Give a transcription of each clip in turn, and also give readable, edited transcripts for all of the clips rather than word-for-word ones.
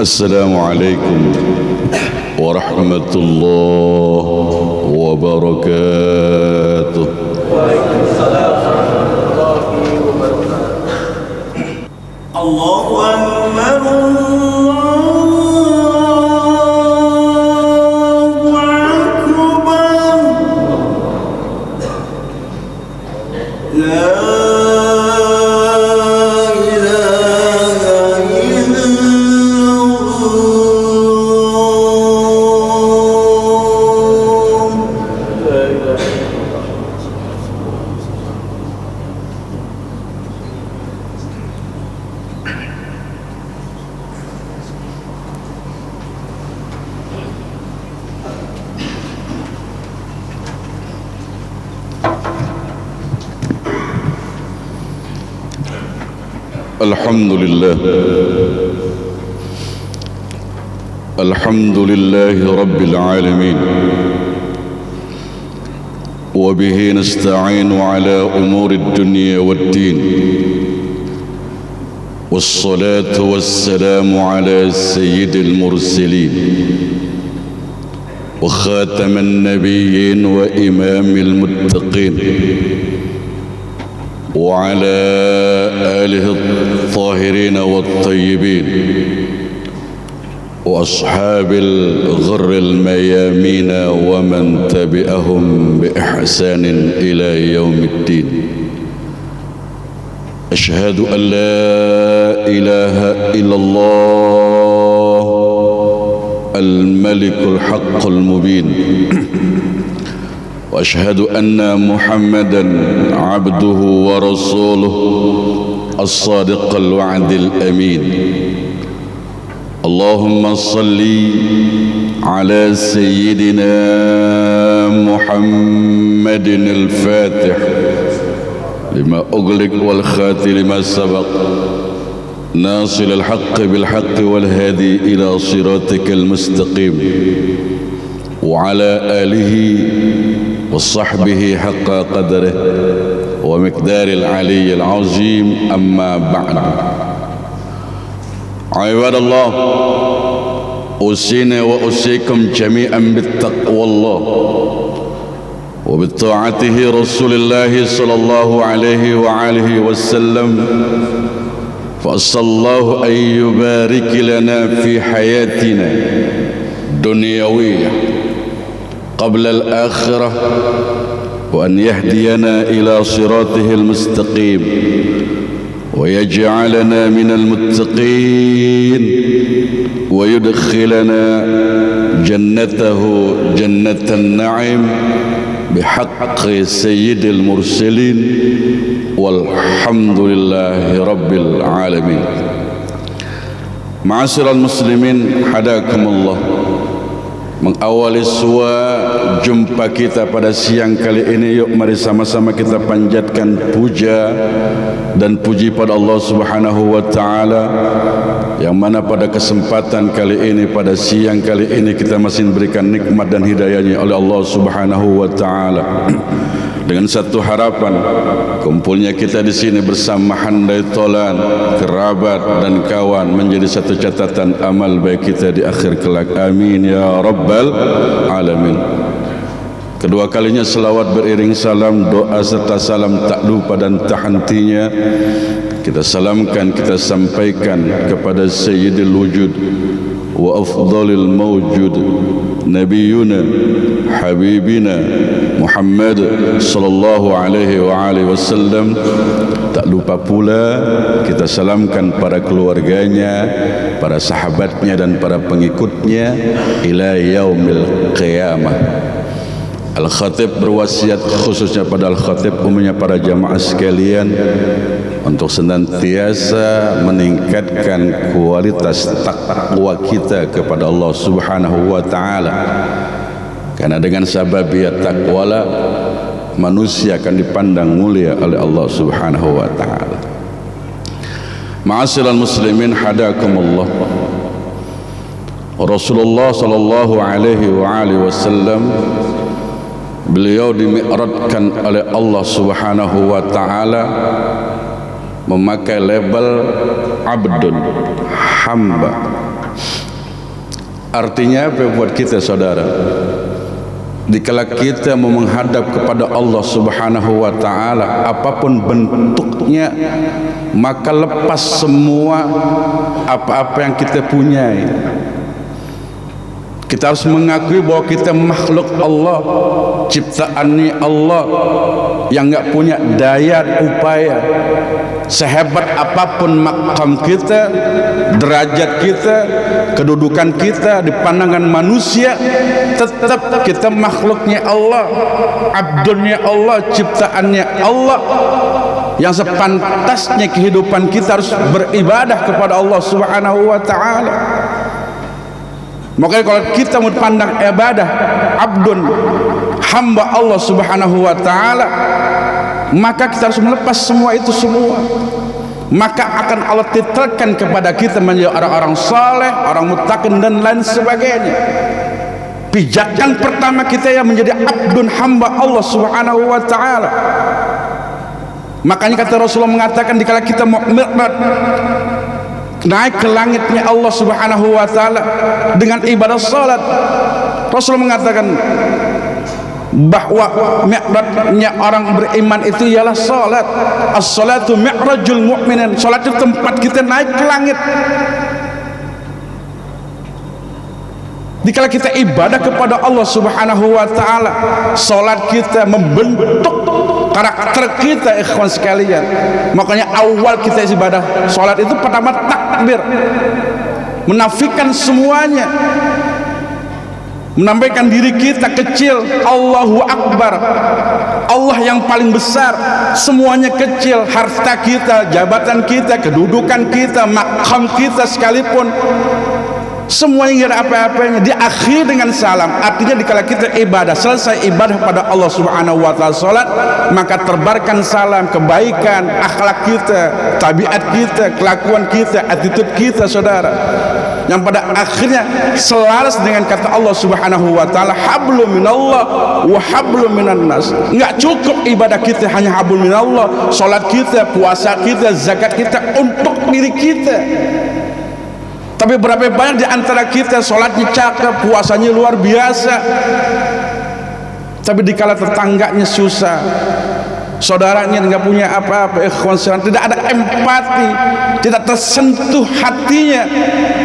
السلام عليكم ورحمة الله وبركاته. وعليكم السلام ورحمة الله وبركاته. الله أكبر الحمد لله الحمد لله رب العالمين، وبه نستعين على أمور الدنيا والدين، والصلاة والسلام على سيد المرسلين وخاتم النبيين وإمام المتقين، وعلى آله الطاهرين والطيبين، وأصحاب الغر الميامين، ومن تبعهم بإحسان إلى يوم الدين. أشهد أن لا إله إلا الله الملك الحق المبين، وأشهد أن محمدًا عبده ورسوله الصادق الوعد الأمين. اللهم صل على سيدنا محمد الفاتح لما أغلق والخاتم لما سبق، ناصر الحق بالحق والهادي إلى صراطك المستقيم، وعلى آله وصحبه حق قدره ومقدار العلي العظيم. أما بعد، عباد الله، أوصينا وأوصيكم جميعا بالتقوى الله وبطاعته رسول الله صلى الله عليه وآله وسلم. فأسأل الله أن يبارك لنا في حياتنا دنيوية قبل الآخرة، وأن يهدينا إلى صراطه المستقيم، ويجعلنا من المتقين، ويدخلنا جنته جنة النعيم بحق سيد المرسلين، والحمد لله رب العالمين. معاشر المسلمين حداكم الله. Mengawali jumpa kita pada siang kali ini, yuk mari sama-sama kita panjatkan puja dan puji pada Allah Subhanahu wa taala, yang mana pada kesempatan kali ini, pada siang kali ini, kita masih diberikan nikmat dan hidayahnya oleh Allah Subhanahu wa taala. Dengan satu harapan, kumpulnya kita di sini bersama handai tolan, kerabat dan kawan menjadi satu catatan amal baik kita di akhir kelak. Amin ya rabbal alamin. Kedua kalinya selawat beriring salam, doa serta salam tak lupa dan tak hentinya kita salamkan, kita sampaikan kepada Sayyidil Wujud wa afdalil mawjud, Nabiyuna Habibina Muhammad sallallahu alaihi wa alihi wasallam. Tak lupa pula kita salamkan para keluarganya, para sahabatnya dan para pengikutnya ila yaumil qiyamah. Al-Khatib berwasiat khususnya pada Al-Khatib, umumnya para jamaah sekalian, untuk senantiasa meningkatkan kualitas takwa kita kepada Allah Subhanahu wa taala. Karena dengan sababiyat takwalah manusia akan dipandang mulia oleh Allah Subhanahu wa taala. Ma'asyiral muslimin hadakumullah. Rasulullah sallallahu alaihi wa alihi wasallam, beliau dimi'radkan oleh Allah Subhanahu wa taala memakai label abdun, hamba. Artinya apa buat kita saudara? Dikala kita mau menghadap kepada Allah Subhanahu wa taala, apapun bentuknya, maka lepas semua apa-apa yang kita punyai. Kita harus mengakui bahwa kita makhluk Allah, ciptaannya Allah, yang enggak punya daya upaya. Sehebat apapun makam kita, derajat kita, kedudukan kita di pandangan manusia, tetap kita makhluknya Allah, abdulnya Allah, ciptaannya Allah, yang sepantasnya kehidupan kita harus beribadah kepada Allah Subhanahu wa taala. Makanya kalau kita mau pandang ibadah abdun, hamba Allah Subhanahu wa taala, maka kita harus melepas semua itu semua. Maka akan Allah titrakan kepada kita menjadi orang-orang saleh, orang muttaqin dan lain sebagainya. Pijakan pertama kita yang menjadi abdun, hamba Allah Subhanahu wa taala. Makanya kata Rasulullah mengatakan dikala kita mau mi'raj, naik ke langitnya Allah Subhanahu wa taala dengan ibadah salat, Rasul mengatakan bahwa mi'rajnya orang beriman itu ialah salat. As-salatu mi'rajul mu'minin. Salat itu tempat kita naik ke langit. Dikala kita ibadah kepada Allah Subhanahu wa taala, salat kita membentuk karakter kita, ikhwan sekalian. Makanya awal kita ibadah salat itu pertama takbir, menafikan semuanya, menampilkan diri kita kecil. Allahu Akbar, Allah yang paling besar, semuanya kecil. Harta kita, jabatan kita, kedudukan kita, makam kita sekalipun, semuanya tidak apa-apanya. Diakhiri dengan salam. Artinya dikala kita ibadah, selesai ibadah pada Allah Subhanahu wa taala salat, maka terbarkan salam, kebaikan, akhlak kita, tabiat kita, kelakuan kita, attitude kita saudara, yang pada akhirnya selaras dengan kata Allah Subhanahu wa taala, hablum minallah wa hablum minan nas. Enggak cukup ibadah kita hanya hablum minallah, salat kita, puasa kita, zakat kita untuk diri kita. Tapi berapa banyak di antara kita salatnya cakep, puasanya luar biasa, tapi dikala tetangganya susah, saudaranya enggak punya apa-apa, ikhwan sekalian, tidak ada empati, tidak tersentuh hatinya,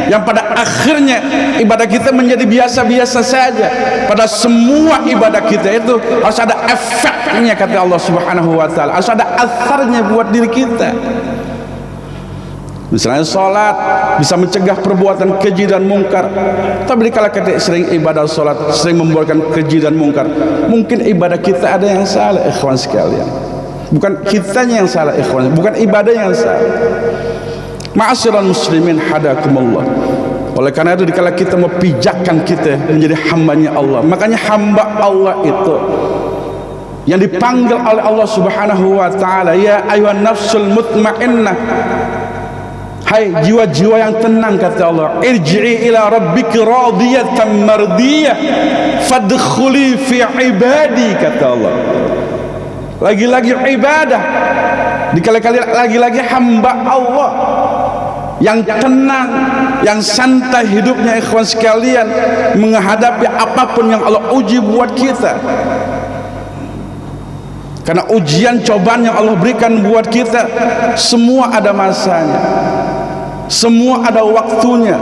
yang pada akhirnya ibadah kita menjadi biasa-biasa saja. Pada semua ibadah kita itu harus ada efeknya, kata Allah Subhanahu wa taala, harus ada asarnya buat diri kita. Misalnya salat bisa mencegah perbuatan keji dan mungkar, tapi dikala kita sering ibadah salat, sering membuatkan keji dan mungkar, mungkin ibadah kita ada yang salah, ikhwan sekalian. Bukan kitanya yang salah, ikhwan, bukan ibadahnya yang salah. Ma'asyiral muslimin hadakumullah. Oleh karena itu dikala kita mau pijakan kita menjadi hambanya Allah, makanya hamba Allah itu yang dipanggil oleh Allah Subhanahu wa taala, ya ayyuhan nafsul mutmainnah, hai jiwa-jiwa yang tenang, kata Allah, irji'i ila rabbiki radiyatan mardiyah fadkhuli fi ibadi, kata Allah. Lagi-lagi ibadah, dikali-kali lagi-lagi hamba Allah yang tenang, yang santai hidupnya, ikhwan sekalian, menghadapi apapun yang Allah uji buat kita. Karena ujian cobaan yang Allah berikan buat kita semua ada masanya, semua ada waktunya.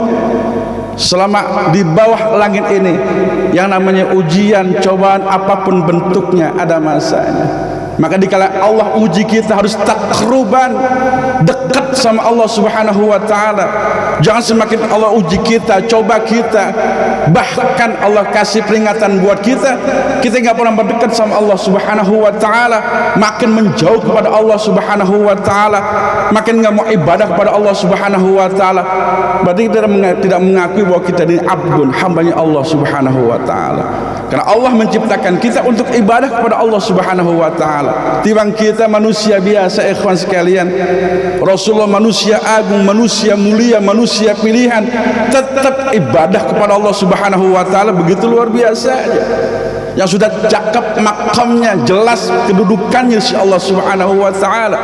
Selama di bawah langit ini, yang namanya ujian, cobaan apapun bentuknya, ada masanya. Maka dikala Allah uji kita harus takruban, dekat sama Allah Subhanahu wa taala. Jangan semakin Allah uji kita, coba kita, bahkan Allah kasih peringatan buat kita, kita enggak pernah berdekat sama Allah Subhanahu wa taala, makin menjauh kepada Allah Subhanahu wa taala, makin enggak mau ibadah kepada Allah Subhanahu wa taala. Berarti kita tidak mengakui bahwa kita ini abdun, hambanya Allah Subhanahu wa taala. Karena Allah menciptakan kita untuk ibadah kepada Allah Subhanahu wa taala. Timbang kita manusia biasa, ikhwan sekalian. Rasulullah manusia agung, manusia mulia, manusia pilihan, tetap ibadah kepada Allah Subhanahu wa taala begitu luar biasa aja. Yang sudah cakep makamnya, jelas kedudukannya si Allah Subhanahu wa taala.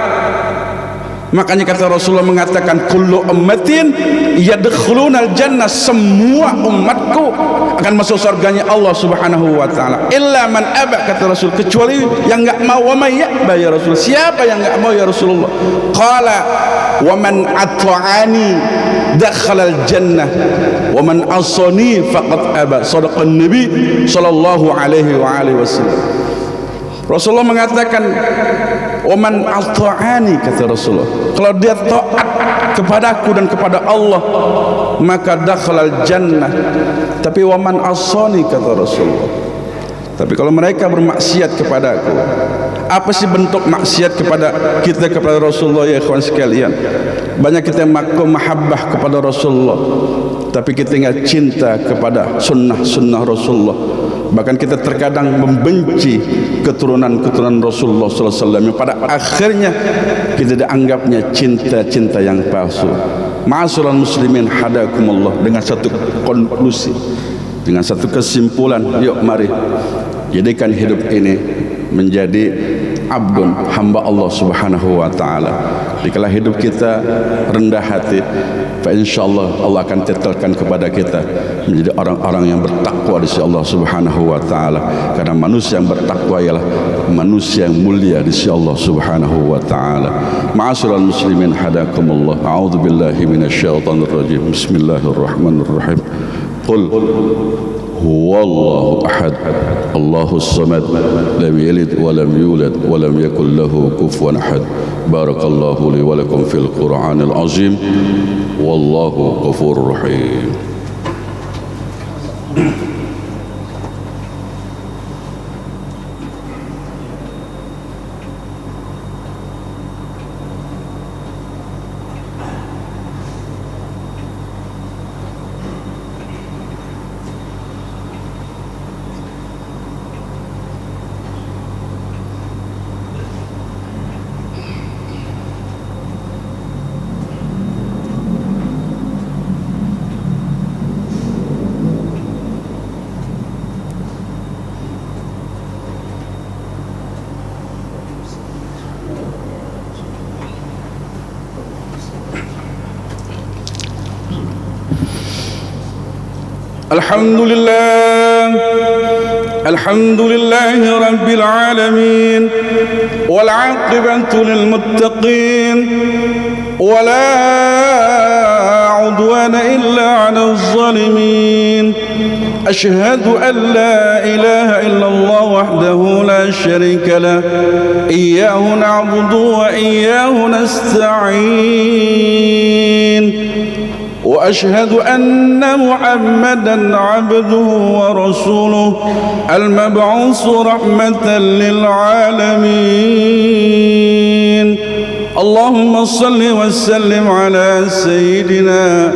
Makanya kata Rasulullah mengatakan kullu ummatin yadkhulunal jannah, semua umatku akan masuk surganya Allah Subhanahu wa taala, illa man aba, kata Rasul, kecuali yang enggak mau. Wa may ya'ba ya Rasul, siapa yang enggak mau ya Rasulullah? Qala wa man ata'ani dakhalal jannah wa man asani faqad aba. Shadaqan Nabi sallallahu alaihi wasallam. Rasulullah mengatakan waman ata'ani, kata Rasulullah, kalau dia taat kepadaku dan kepada Allah maka dakhalal jannah. Tapi waman asani, kata Rasulullah, tapi kalau mereka bermaksiat kepadaku. Apa sih bentuk maksiat kepada kita kepada Rasulullah ya ikhwan sekalian? Banyak kita mahabbah kepada Rasulullah, tapi kita enggak cinta kepada sunnah Rasulullah. Bahkan kita terkadang membenci keturunan Rasulullah sallallahu alaihi wasallam, yang pada akhirnya kita dianggapnya cinta yang palsu. Ma'asyiral muslimin hadakumullah, dengan satu konklusi, dengan satu kesimpulan, yuk mari jadikan hidup ini menjadi abdun, hamba Allah Subhanahu wa taala. Dikala hidup kita rendah hati, fa insyaallah Allah akan tetelkan kepada kita menjadi orang-orang yang bertakwa di sisi Allah Subhanahu wa taala. Karena manusia yang bertakwa ialah manusia yang mulia di sisi Allah Subhanahu wa taala. Ma'asyiral muslimin hadakumullah. A'udzu billahi minasyaitonir rajim. Bismillahirrahmanirrahim. Qul huwallahu ahad, Allahus samad, lam yalid wa lam yulad wa lam yakul lahu kufuwan ahad. Barakallahu li wa lakum fil Qur'anil azim. Wallahu ghafurur rahim. الحمد لله رب العالمين، والعاقبة للمتقين، ولا عدوان إلا على الظالمين. أشهد أن لا إله إلا الله وحده لا شريك له، إياه نعبد وإياه نستعين. وأشهد أن محمدًا عبده ورسوله المبعوث رحمة للعالمين. اللهم صل وسلم على سيدنا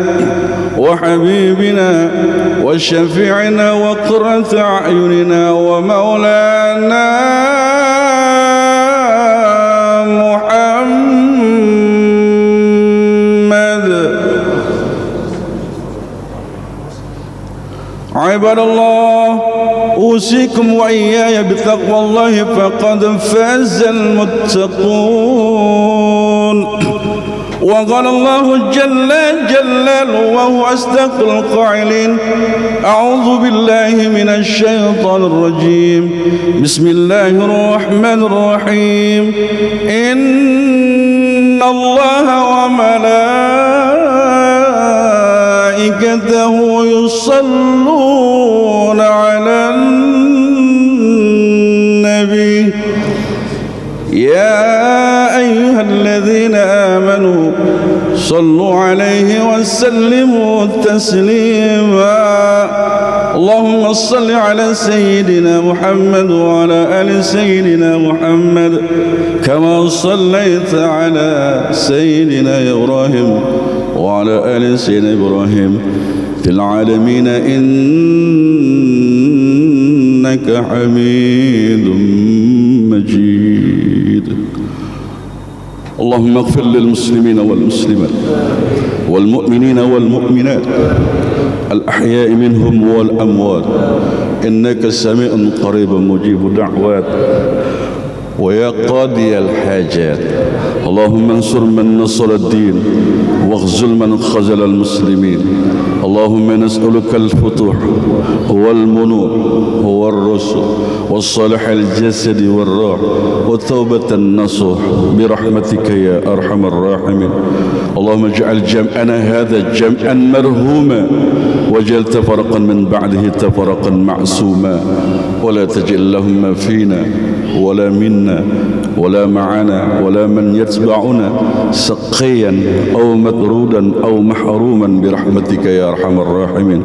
وحبيبنا وشفيعنا وقرة أعيننا ومولانا عباد الله، أوصيكم وإياي بتقوى الله فقد فاز المتقون. وقال الله جل جلاله وهو أصدق القائلين: أعوذ بالله من الشيطان الرجيم، بسم الله الرحمن الرحيم. إن الله وملائكته يصلون على النبي يا أيها الذين آمنوا صلوا عليه وسلموا تسليما. اللهم صل على سيدنا محمد وعلى آل سيدنا محمد كما صليت على سيدنا إبراهيم وعلى آل سيدنا إبراهيم في العالمين إنك حميد مجيد. اللهم اغفر للمسلمين والمسلمات والمؤمنين والمؤمنات الأحياء منهم والأموات إنك سميع قريب مجيب دعوات ويا قاضي الحاجات. اللهم انصر من نصر الدين واخذل من خذل المسلمين. اللهم نسألك الفتوح والمنون والرشد والصلاح الجسد والروح وتوبة النصوح برحمتك يا أرحم الراحمين. اللهم اجعل جمعنا هذا جمعا مرهوما واجعل تفرقا من بعده تفرقا معصوما، ولا تجعل اللهم فينا ولا منا ولا معنا ولا من يتبعنا سقيا أو مطرودا أو محروما برحمتك يا أرحم الراحمين.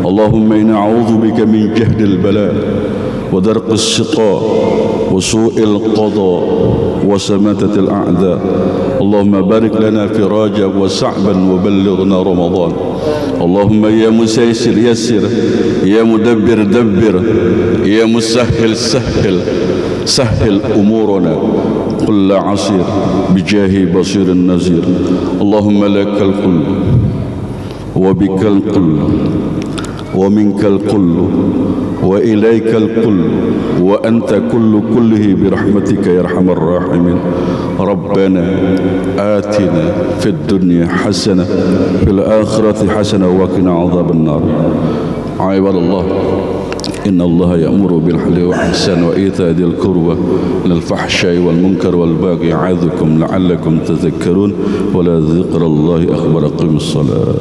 اللهم إنا نعوذ بك من جهد البلاء ودرق الشقاء وسوء القضاء وسماتة الأعداء. اللهم بارك لنا في رجب وشعبا وبلغنا رمضان. اللهم يا مسيسر يسر، يا مدبر دبر، يا مسهل سهل سهل أمورنا كل عسير بجاه بصير النذير. اللهم لك الكل وبك الكل ومنك الكل وإليك الكل وأنت كل كله برحمتك يا أرحم الراحمين. ربنا آتنا في الدنيا حسنة في الآخرة حسنة وقنا عذاب النار. عباد الله، إن الله يأمر بالعدل والإحسان وإيتاء ذي القربى من الفحشاء والمنكر والبغي يعظكم لعلكم تذكرون. ولا ذكر الله أكبر. أقيموا الصلاة.